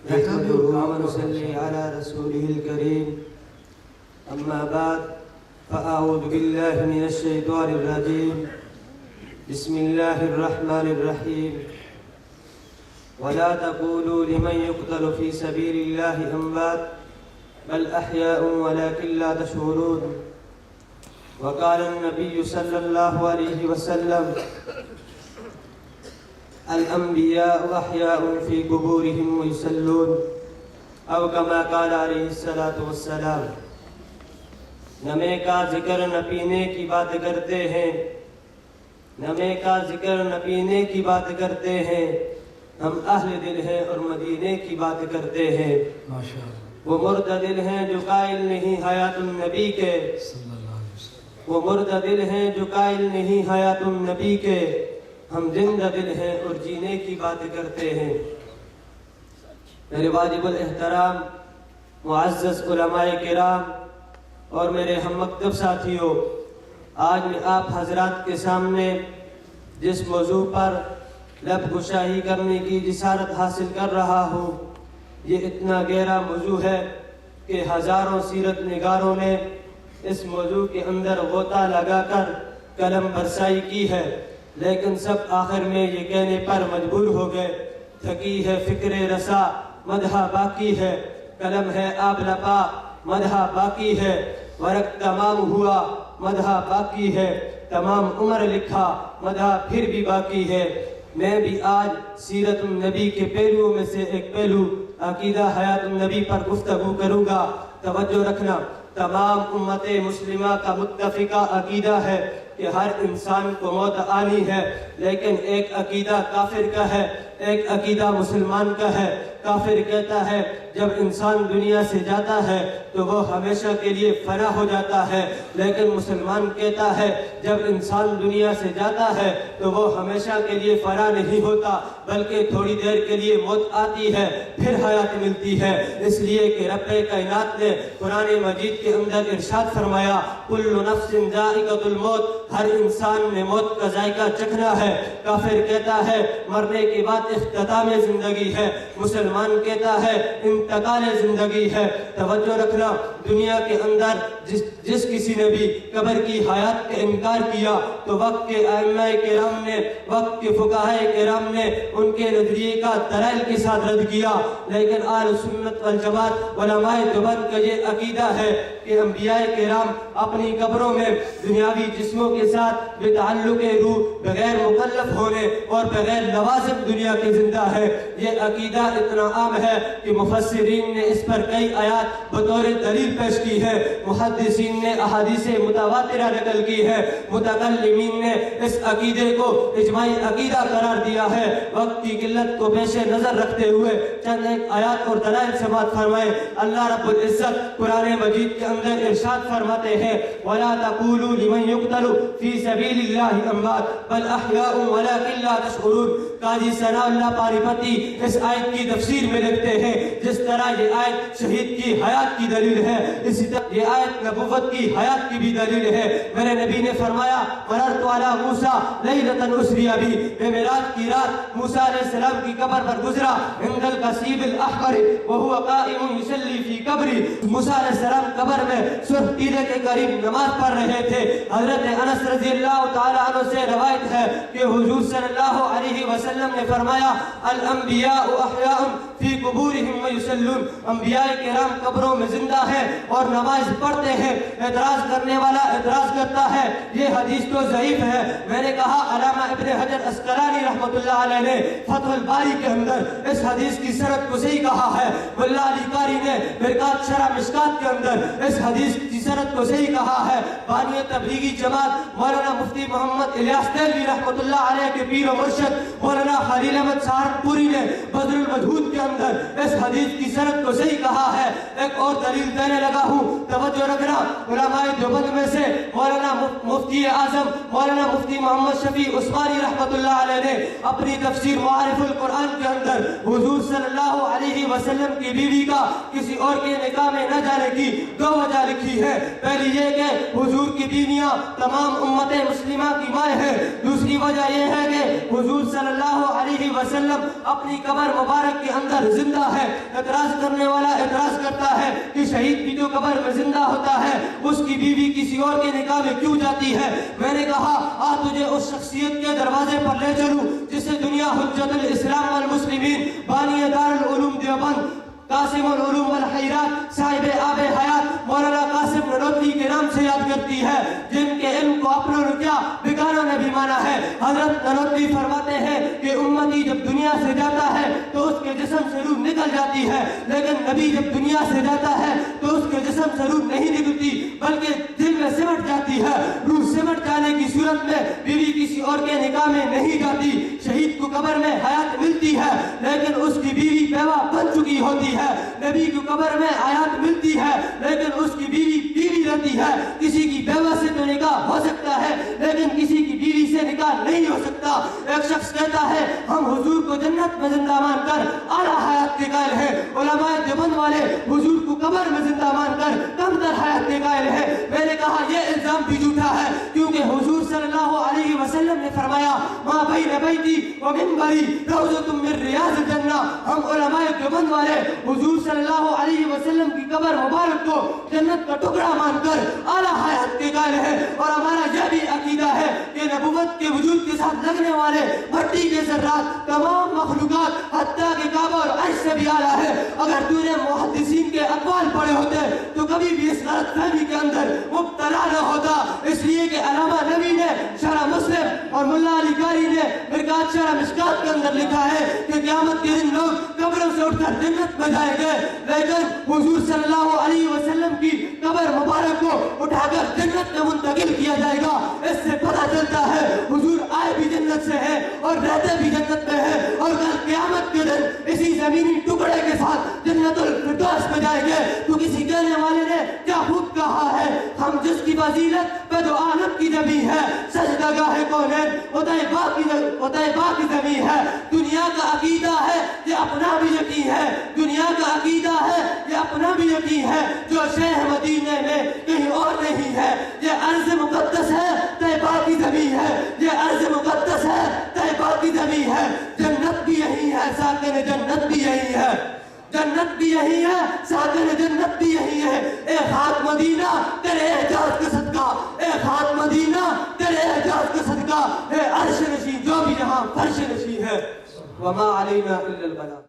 نحمده ونصلي على رسوله الكريم. أما بعد فأعوذ بالله من الشيطان الرجيم. بسم الله الرحمن الرحيم. ولا تقولوا لمن يقتل في سبيل الله أموات بل أحياء ولكن لا تشعرون. وقال النبي صلى الله عليه وسلم: الأنبياء أحياء في قبورهم ويصلون، أو كما قال عليه الصلاة والسلام. نہ میں کا ذکر نہ پینے کی بات کرتے ہیں، نہ میں کا ذکر نہ پینے کی بات کرتے ہیں، ہم اہل دل ہیں اور مدینے کی بات کرتے ہیں. وہ مردہ دل ہیں جو قائل نہیں حیات النبی کے، وہ مردہ دل ہیں جو قائل نہیں حیات النبی کے، ہم زندہ دل ہیں اور جینے کی بات کرتے ہیں. میرے واجب الاحترام معزز علماء کرام اور میرے ہم مکتب ساتھیوں، آج میں آپ حضرات کے سامنے جس موضوع پر لب گشائی کرنے کی جسارت حاصل کر رہا ہوں، یہ اتنا گہرا موضوع ہے کہ ہزاروں سیرت نگاروں نے اس موضوع کے اندر غوطہ لگا کر قلم برسائی کی ہے، لیکن سب آخر میں یہ کہنے پر مجبور ہو گئے: تھکی ہے فکر رسا مدح باقی ہے، قلم ہے آب لپا مدح باقی ہے، ورق تمام ہوا مدح باقی ہے، تمام عمر لکھا مدح پھر بھی باقی ہے. میں بھی آج سیرت النبی کے پہلوؤں میں سے ایک پہلو عقیدہ حیات النبی پر گفتگو کروں گا. توجہ رکھنا، تمام امت مسلمہ کا متفقہ عقیدہ ہے کہ ہر انسان کو موت آنی ہے، لیکن ایک عقیدہ کافر کا ہے، ایک عقیدہ مسلمان کا ہے. کافر کہتا ہے جب انسان دنیا سے جاتا ہے تو وہ ہمیشہ کے لیے فنا ہو جاتا ہے، لیکن مسلمان کہتا ہے جب انسان دنیا سے جاتا ہے تو وہ ہمیشہ کے لیے فنا نہیں ہوتا، بلکہ تھوڑی دیر کے لیے موت آتی ہے پھر حیات ملتی ہے. اس لیے کہ رب کائنات نے قرآن مجید کے اندر ارشاد فرمایا: کل نفس ذائقۃ الموت، ہر انسان نے موت کا ذائقہ چکھنا ہے. کافر کہتا ہے مرنے کے بعد اختتام زندگی ہے، مسلمان کہتا ہے انتقال زندگی ہے. توجہ رکھنا، دنیا کے اندر جس کسی نے بھی قبر کی حیات کا انکار کیا تو وقت کے ائمہ کرام نے، وقت کے فقہاء کرام نے ان کے نظریے کا دلائل کے ساتھ رد کیا. لیکن اہل سنت والجماعت علماء دیوبند کا یہ عقیدہ ہے کہ انبیاء کرام اپنی قبروں میں دنیاوی جسموں کے ساتھ بتعلق روح بغیر مکلف ہونے اور بغیر لوازم دنیا کے زندہ ہے. یہ عقیدہ اتنا عام ہے کہ مفسرین نے اس پر کئی آیات بطور دلیل پیش کی ہے، محدثین نے احادیث متواترہ نقل کی ہے، متکلمین نے اس عقیدے کو اجماعی عقیدہ قرار دیا ہے. وقت کی قلت کو پیش نظر رکھتے ہوئے چند ایک آیات اور دلائل سماعت فرمائے. اللہ رب العزت قرآن مجید کے اندر ارشاد فرماتے ہیں: وَلَا تَقُولُوا لِمَنْ يُقْتَلُ فِي سَبِيلِ اللَّهِ أَمْوَاتٌ بَلْ أَحْيَاءٌ وَلَكِنْ لَا تَشْعُرُونَ. قاضی ثناء اللہ پانی پتی اس آیت کی تفسیر میں لکھتے ہیں جس طرح یہ آیت شہید کی حیات کی دلیل ہے، اسی طرح یہ آیت نبوت کی حیات کی بھی دلیل ہے. میرے نبی نے فرمایا: مررت علی موسیٰ لیلۃ اسری بی، میں معراج کی رات موسیٰ علیہ السلام کی قبر پر گزرا، عند القصیب الاحمر وهو قائم یصلی فی قبری. موسیٰ علیہ السلام قبر میں سرخ ٹیلے کے قریب نماز پڑھ رہے تھے. حضرت انس رضی اللہ تعالی عنہ سے روایت ہے کہ حضور صلی اللہ علیہ وسلم نے فرمایا: الانبیاء احیاء فی قبورہم ویصلون. انبیاء کرام قبروں میں زندہ ہیں اور نماز پڑھتے ہیں. اعتراض کرنے والا اعتراض کرتا ہے یہ حدیث تو ضعیف ہے. میں نے کہا علامہ ابن حجر عسقلانی رحمۃ اللہ علیہ نے فتح الباری کے اندر اس حدیث کی سند کو صحیح کہا ہے. ملا علی قاری نے مرقات شرح مشکات کے اندر اس حدیث کی سند کو صحیح کہا ہے. بانی تبلیغی جماعت مولانا مفتی محمد الیاس دہلوی رحمۃ اللہ علیہ کے پیر و مرشد مولانا خلیل احمد سہارنپوری نے بذل المجہود کے اندر اس حدیث کی سند کو صحیح کہا ہے. ایک اور دلیل دینے لگا ہوں، توجہ رکھنا. علماء دیوبند میں سے مولانا مفتی اعظم مولانا مفتی محمد شفیع عثمانی رحمۃ اللہ علیہ نے اپنی تفسیر معارف القرآن کے اندر حضور صلی اللہ علیہ وسلم کی بیوی کا کسی اور کے نکاح میں نہ جانے کی دو وجہ لکھی ہے. پہلی یہ کہ حضور کی بیویاں تمام امت مسلمہ کی مائیں ہیں. دوسری وجہ یہ ہے کہ حضور صلی اللہ علیہ وسلم اپنی قبر مبارک کے اندر زندہ ہے۔ اعتراض کرنے والا اعتراض کرتا ہے کہ شہید بھی تو قبر میں زندہ ہوتا ہے، اس کی بیوی کسی اور کے نکاح میں کیوں جاتی ہے؟ میں نے کہا تجھے اس شخصیت کے دروازے پر لے چلوں جسے دنیا حجت الاسلام والمسلمین، بانی دار العلوم دیوبند، قاسم العلوم والحیرات، صاحب آب حیات مولانا قاسم نانوتوی کے نام سے یاد کرتی ہے، جن کے علم کو اپنوں نے کیا بیگانہ نے بھی مانا ہے۔ حضرت نانوتوی فرماتے ہیں کہ امتی جب دنیا سے جاتا ہے تو اس کے جسم سے روح نکل جاتی ہے، لیکن نبی جب دنیا سے جاتا ہے تو اس کے جسم سے روح نہیں نکلتی بلکہ دل میں سمٹ جاتی ہے۔ روح سمٹ جانے کی صورت میں بیوی کسی اور کے نکاح میں نہیں جاتی۔ شہید کو قبر میں حیات ملتی ہے لیکن اس کی بیوی بیوہ بن چکی ہوتی ہے۔ نبی کو قبر میں حیات ملتی ہے لیکن اس کی بیوی بیوی رہتی ہے۔ کسی کی بیوہ سے تو نکاح ہو سکتا ہے لیکن کسی کی بیوی سے نکاح نہیں ہو سکتا۔ ایک شخص کہتا ہے ہم حضور کو جنت میں زندہ مان کر اعلیٰ حیات کے قائل ہیں، علماء دیوبند والے حضور کو قبر میں زندہ مان کر کم تر حیات کے قائل ہیں۔ میں نے کہا یہ الزام بھی جھوٹا ہے کیونکہ حضور صلی اللہ علیہ وسلم نے فرمایا ما بین بیتی و منبری روضۃ من ریاض الجنہ۔ ہم علماء دیوبند والے حضور صلی اللہ علیہ وسلم کی قبر مبارک کو جنت کا ٹکڑا مان کر اعلیٰ حیات کے قائل ہیں، اور ہمارا یہ بھی عقیدہ ہے کہ نبوت کے وجود کے ساتھ لگنے والے مٹی کے ذرات تمام مخلوقات حتیٰ کہ کعبہ اور عرش سے بھی اعلیٰ ہے۔ اگر تو نے محدثین کے اقوال پڑھے ہوتے تو کبھی بھی اس غلط فہمی کے اندر مبتلا نہ ہوتا، اس لیے کہ علامہ نبی نے شرح مسلم اور ملا علی قاری نے مرکات شرح مشکات کے اندر لکھا ہے کہ قیامت کے دن لوگ قبروں سے اٹھ کر جنت میں جائیں گے، لیکن حضور صلی اللہ علیہ وسلم کی قبر مبارک کو اٹھا کر جنت میں منتقل کیا جائے گا۔ اس سے پتہ چلتا ہے حضور آئے بھی جنت سے ہیں اور رہتے بھی جنت میں ہیں، اور کل قیامت کے دن اسی زمینی ٹکڑے کے ساتھ جنت الفردوس میں جائیں گے۔ تو کسی کہنے والے نے کیا خوب کہا ہے، ہم جس کی فضیلت پہ دو عالم کی زمین ہے، سجدگاہ کونین اتیبا کی زمین ہے۔ دنیا کا عقیدہ ہے یہ اپنا بھی یقین ہے، دنیا کا عقیدہ ہے یہ اپنا بھی یقین ہے، جو شہ مدینے میں کہیں اور نہیں ہے۔ یہ ارض مقدس ہے طیبہ کی زمین ہے، یہ ارض مقدس ہے طیبہ کی زمین ہے۔ جنت بھی یہی ہے، ساکن جنت بھی یہی ہے، جنت بھی یہی ہے، ساکن جنت بھی یہی ہے۔ اے خاک مدینہ تیرے اعجاز کا صدقہ، اے خاک مدینہ تیرے اعجاز کا صدقہ، اے عرش نشین جو بھی یہاں فرش نشین ہے۔ وما علینا الا البلاغ۔